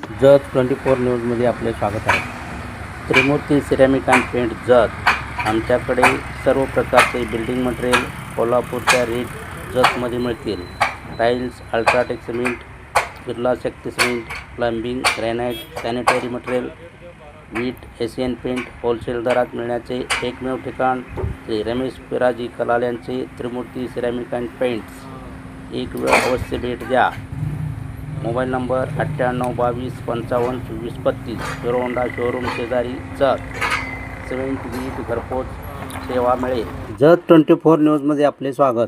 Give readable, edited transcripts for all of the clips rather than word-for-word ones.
जत 24 न्यूजमध्ये आपले स्वागत आहे. Trimurti ceramic and paint Jat. आमच्याकडे सर्व प्रकारचे बिल्डिंग मटेरियल कोल्हापूरच्या रेट जतमध्ये मिळतील. Tiles, UltraTech cement, Birla Shakti cement, plumbing, granite, sanitary material, वीट, एशियन पेंट होलसेल दरात मिळण्याचे एकमेव ठिकाण श्री रमेश पिराजी कलाल यांचे त्रिमूर्ती सिरॅमिक अँड पेंट्स. एक वेळ अवश्य भेट द्या. Mobile number 9822552635. Hero Honda showroom शेजारी जत. सिमेंट, वीट, घरपोच सेवा मिळेल. जत 24 न्यूजमध्ये आपले स्वागत.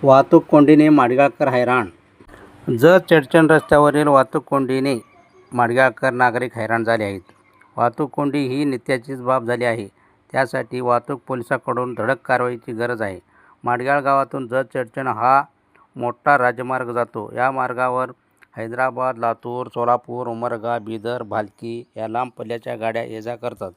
वाहतूक कोंडीने माडगाळकर हैराण. जत चडचण रस्त्यावरील वाहतूक कोंडीने माडगाळकर नागरिक हैराण झाले आहेत. वाहतूक कोंडी ही नित्याचीच बाब झाली आहे. त्यासाठी वाहतूक पोलिसांकडून धडक कारवाईची गरज आहे. माडगाळ गावातून जत चडचण हा मोठा राज्यमार्ग जातो. या मार्गावर हैदराबाद, लातूर, सोलापूर, उमरगा, बिदर, भालकी या लांब पल्ल्याच्या गाड्या ये-जा करतात.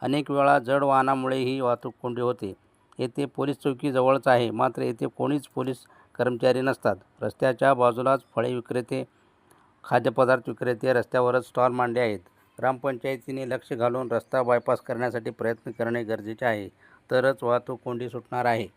अनेक वेळा जड वाहनामुळे ही वाहतूक कोंडी होते. येथे पोलीस चौकी जवळच आहे, मात्र येथे कोणीच पोलीस कर्मचारी नसतात. रस्त्याच्या बाजूलाच फळे विक्रेते, खाद्यपदार्थ विक्रेते रस्त्यावरच स्टॉल मांडले आहेत. ग्रामपंचायतीने लक्ष घालून रस्ता बायपास करण्यासाठी प्रयत्न करणे गरजेचे आहे, तरच वाहतूक कोंडी सुटणार आहे.